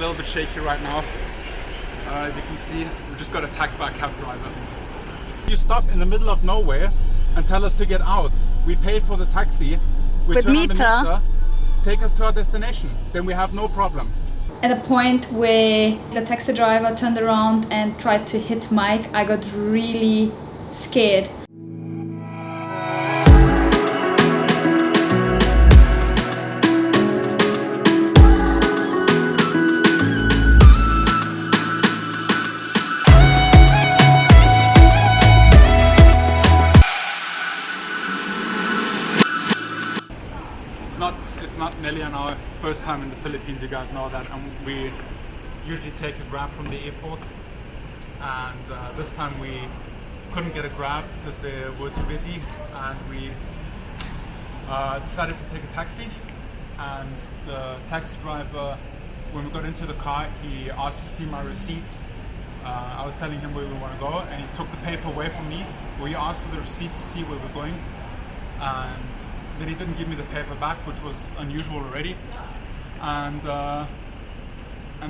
little bit shaky right now. You can see we just got attacked by a cab driver. You stop in the middle of nowhere and tell us to get out. We paid for the taxi. We turn on the meter, take us to our destination. Then we have no problem. At a point where the taxi driver turned around and tried to hit Mike, I got really scared. It's not Nelly and our first time in the Philippines, you guys know that, and we usually take a Grab from the airport, and this time we couldn't get a Grab because they were too busy, and we decided to take a taxi. And the taxi driver, when we got into the car, he asked to see my receipt. I was telling him where we want to go, and he took the paper away from me. We asked for the receipt to see where we're going, and then he didn't give me the paper back, which was unusual already. And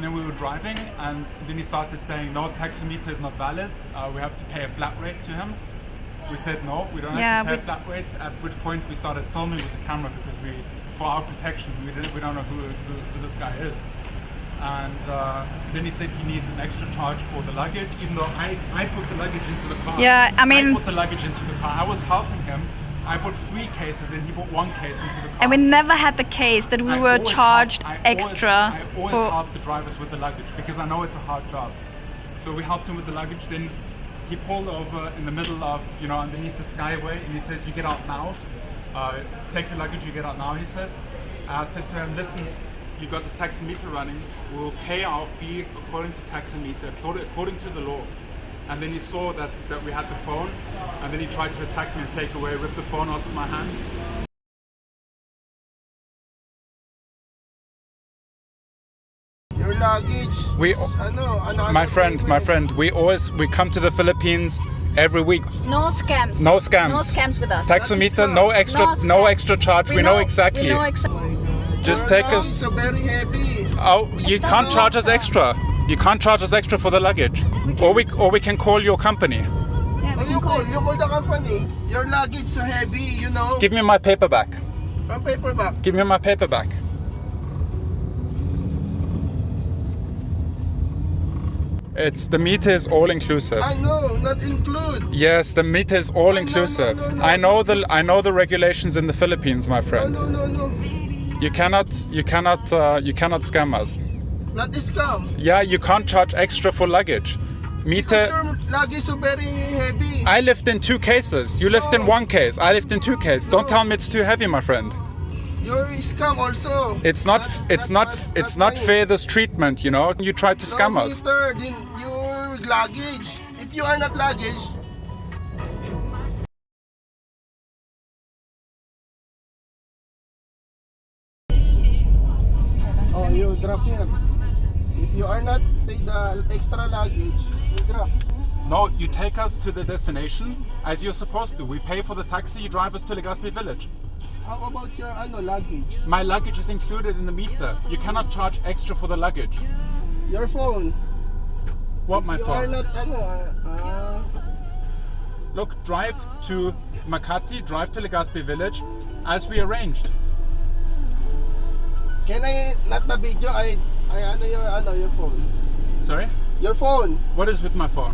then we were driving, and then he started saying, no, taxometer is not valid. We have to pay a flat rate to him. We said no, we don't have to pay a flat rate. At which point we started filming with the camera because for our protection, we don't know who this guy is. And then he said he needs an extra charge for the luggage, even though I put the luggage into the car. Yeah, I mean, I put the luggage into the car. I was helping him. I put 3 cases and he put 1 case into the car. And we never had the case that we were charged extra. I always help the drivers with the luggage because I know it's a hard job. So we helped him with the luggage. Then he pulled over in the middle of, underneath the skyway, and he says, you get out now. Take your luggage, you get out now, he said. I said to him, listen, you got the taximeter running. We'll pay our fee according to taximeter, according to the law. And then he saw that we had the phone, and then he tried to attack me and take away, rip the phone out of my hand. Your luggage. My friend, we come to the Philippines every week. No scams. No scams. No scams with us. Taxometer, no extra charge. We know exactly. Just take us. So very heavy. Oh, you can't charge us extra. You can't charge us extra for the luggage. Or we can call your company. Yeah, you call the company. Your luggage so heavy, Give me my paper back. From paper back. Give me my paper back. The meter is all inclusive. I know, not include. Yes, the meter is all inclusive. No. I know the regulations in the Philippines, my friend. No. You cannot scam us. Not scam. Yeah, you can't charge extra for luggage. Because your luggage is very heavy. I lived in 2 cases. You lived in 1 case. I lived in 2 cases. Don't tell me it's too heavy, my friend. You're scam also. It's not fair, this treatment, You tried to scam us. In your luggage. If you are not luggage. Oh, you drop here. If you are not paid the extra luggage, you drop. No, you take us to the destination as you're supposed to. We pay for the taxi, you drive us to Legazpi village. How about your luggage? My luggage is included in the meter. You cannot charge extra for the luggage. Your phone. What, my phone? You are not, Look, drive to Makati, drive to Legazpi village as we arranged. Can I not the video? I your phone. Sorry? Your phone. What is with my phone?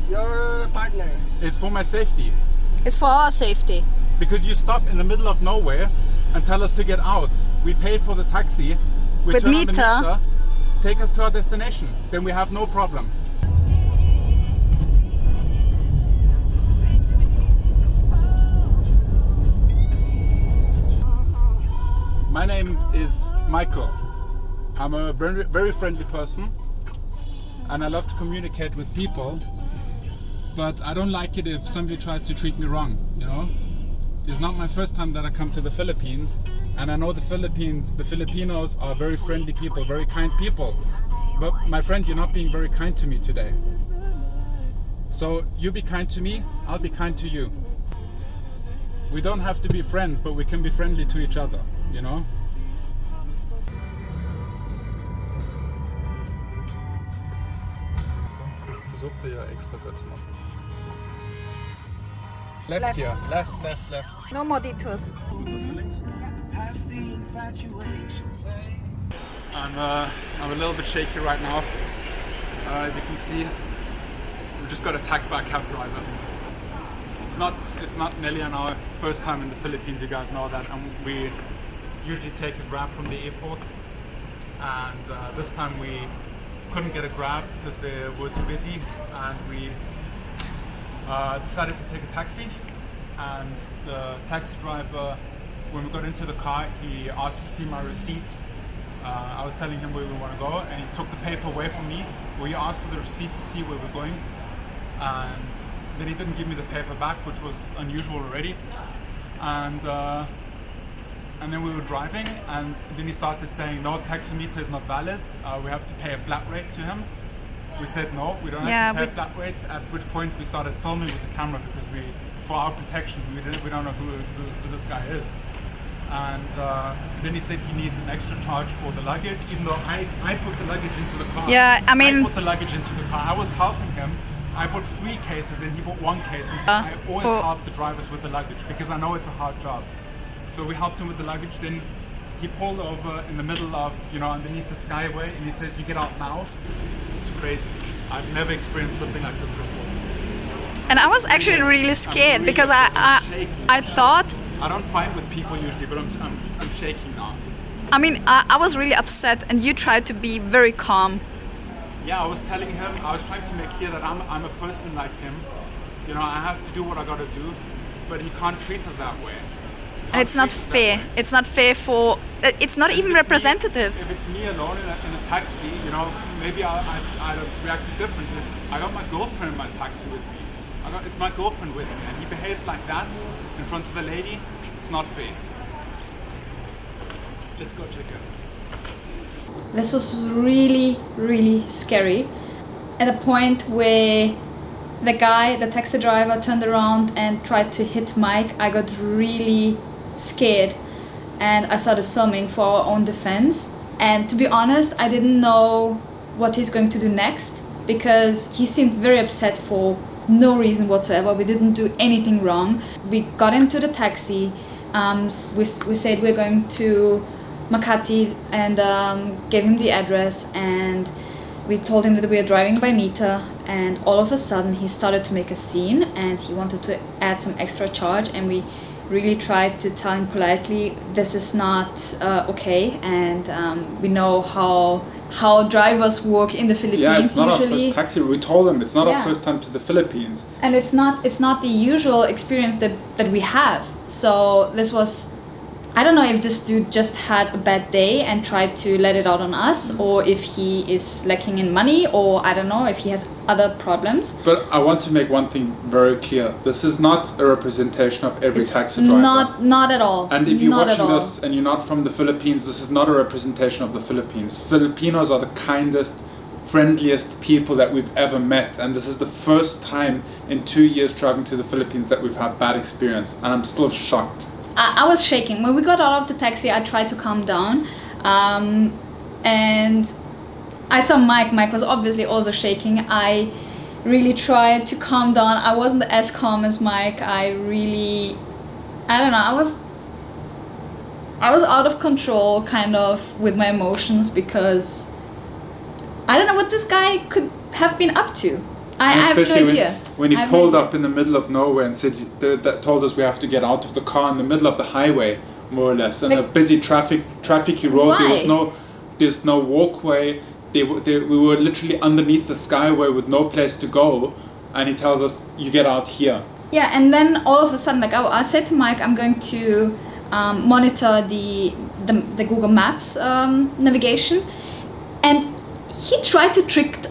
Your partner. It's for my safety. It's for our safety. Because you stop in the middle of nowhere and tell us to get out. We paid for the taxi. We turn on the meter, take us to our destination. Then we have no problem. My name is Michael. I'm a very, very friendly person, and I love to communicate with people, but I don't like it if somebody tries to treat me wrong, It's not my first time that I come to the Philippines, and I know the Filipinos are very friendly people, very kind people. But my friend, you're not being very kind to me today. So you be kind to me, I'll be kind to you. We don't have to be friends, but we can be friendly to each other, versuchte ja extra da zu machen. Left here. Left. No more detours. I'm a little bit shaky right now. As you can see, we just got attacked by a cab driver. It's not nearly our first time in the Philippines, you guys know that, and we usually take a grab from the airport, and this time we couldn't get a grab because they were too busy, and we decided to take a taxi. And the taxi driver, when we got into the car, he asked to see my receipt. I was telling him where we want to go, and he took the paper away from me. We asked for the receipt to see where we're going, and then he didn't give me the paper back, which was unusual already. And then we were driving, and then he started saying, no, taximeter is not valid. We have to pay a flat rate to him. We said no, we don't have to pay a flat rate. At which point we started filming with the camera because for our protection, we don't know who this guy is. And then he said he needs an extra charge for the luggage, even though I put the luggage into the car. Yeah, I mean, I put the luggage into the car. I was helping him. I bought 3 cases and he bought 1 case. And I always help the drivers with the luggage because I know it's a hard job. So we helped him with the luggage. Then he pulled over in the middle of, underneath the skyway, and he says, "You get out now." It's crazy. I've never experienced something like this before. and I was actually really scared because I thought, I don't fight with people usually, but I'm shaking now. I mean, I was really upset, and you tried to be very calm. Yeah, I was telling him, I was trying to make clear that I'm a person like him. I have to do what I gotta do, but he can't treat us that way. And it's not fair. It's not fair for. It's not even representative. If it's me alone in a taxi, maybe I'd have reacted differently. I got my girlfriend in my taxi with me. It's my girlfriend with me, and he behaves like that in front of a lady. It's not fair. Let's go check it. This was really, really scary. At a point where the taxi driver, turned around and tried to hit Mike, I got really scared, and I started filming for our own defense. And to be honest, I didn't know what he's going to do next because he seemed very upset for no reason whatsoever. We didn't do anything wrong. We got into the taxi. We said we're going to Makati and gave him the address, and we told him that we are driving by meter, and all of a sudden he started to make a scene and he wanted to add some extra charge, and we really tried to tell him politely this is not okay, and we know how drivers work in the Philippines. Yeah, it's not usually. our first taxi. We told them it's not our first time to the Philippines. And it's not the usual experience that we have. So this was, I don't know if this dude just had a bad day and tried to let it out on us, or if he is lacking in money, or I don't know if he has other problems. But I want to make one thing very clear. This is not a representation of every taxi driver. Not at all. And if you're watching this and you're not from the Philippines, this is not a representation of the Philippines. Filipinos are the kindest, friendliest people that we've ever met, and this is the first time in 2 years traveling to the Philippines that we've had bad experience, and I'm still shocked. I was shaking. When we got out of the taxi, I tried to calm down, and I saw Mike. Mike was obviously also shaking. I really tried to calm down. I wasn't as calm as Mike. I don't know, I was out of control kind of with my emotions because I don't know what this guy could have been up to. I have no idea. When he pulled up in the middle of nowhere and said that told us we have to get out of the car in the middle of the highway, more or less, and a busy trafficy road. Why? There's no walkway. We were literally underneath the skyway with no place to go, and he tells us you get out here. Yeah, and then all of a sudden, like I said to Mike, I'm going to monitor the Google Maps navigation, and he tried to trick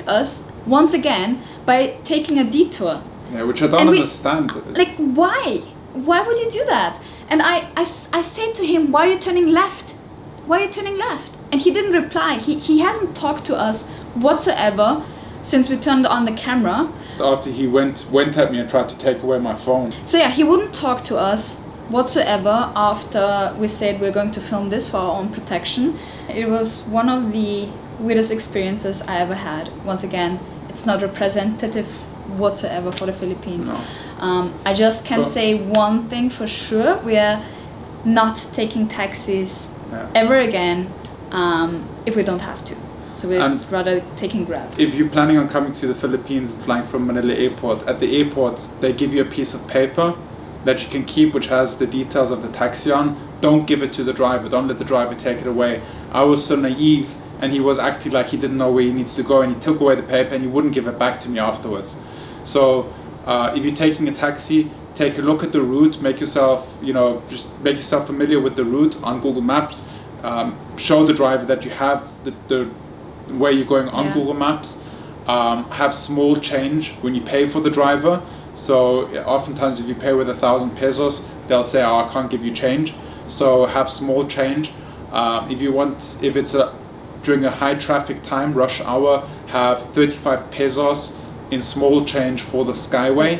us once again by taking a detour. Yeah, which I don't understand. Like, why? Why would you do that? And I said to him, why are you turning left? Why are you turning left? And he didn't reply. He hasn't talked to us whatsoever since we turned on the camera. After he went at me and tried to take away my phone. So yeah, he wouldn't talk to us whatsoever after we said we're going to film this for our own protection. It was one of the weirdest experiences I ever had. Once again, it's not representative whatsoever for the Philippines. No. I just can Cool. say one thing for sure: we are not taking taxis Yeah. ever again if we don't have to. So we're And rather taking Grab. if you're planning on coming to the Philippines and flying from Manila Airport, at the airport they give you a piece of paper that you can keep, which has the details of the taxi on. Don't give it to the driver. Don't let the driver take it away. I was so naive, and he was acting like he didn't know where he needs to go, and he took away the paper and he wouldn't give it back to me afterwards. So if you're taking a taxi, take a look at the route, make yourself, just make yourself familiar with the route on Google Maps. Show the driver that you have the where you're going on Yeah. Google Maps. Have small change when you pay for the driver. So oftentimes if you pay with 1,000 pesos, they'll say, oh, I can't give you change. So have small change. If it's during a high traffic time, rush hour, have 35 pesos in small change for the Skyway.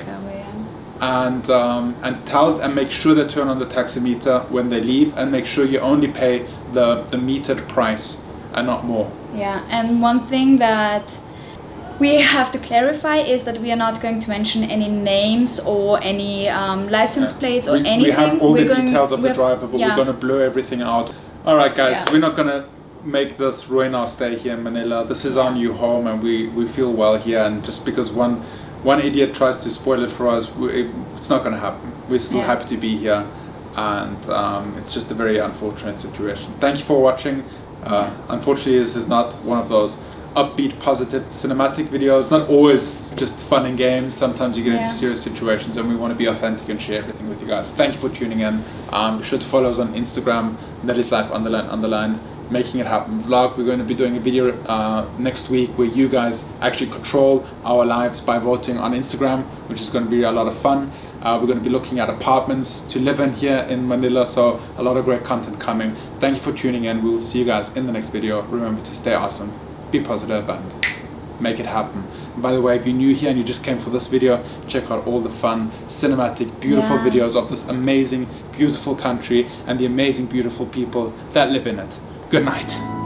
And make sure they turn on the taximeter when they leave, and make sure you only pay the metered price and not more. Yeah, and one thing that we have to clarify is that we are not going to mention any names or any license plates or anything. We have all We're the going- details of we the have- driver, but yeah. we're going to blur everything out. All right, guys, Yeah. we're not going to make this ruin our stay here in Manila. This is our new home, and we feel well here. And just because one idiot tries to spoil it for us, it's not going to happen. We're still Yeah. happy to be here, and it's just a very unfortunate situation. Thank you for watching. Unfortunately, this is not one of those upbeat, positive, cinematic videos. Not always just fun and games. Sometimes you get into serious situations, and we want to be authentic and share everything with you guys. Thank you for tuning in. Be sure to follow us on Instagram, _life__, making it happen vlog. We're going to be doing a video next week where you guys actually control our lives by voting on Instagram, which is going to be a lot of fun. We're going to be looking at apartments to live in here in Manila, so a lot of great content coming. Thank you for tuning in. We will see you guys in the next video. Remember to stay awesome, be positive, and make it happen. And by the way, if you're new here and you just came for this video, check out all the fun, cinematic, beautiful videos of this amazing, beautiful country and the amazing, beautiful people that live in it. Good night.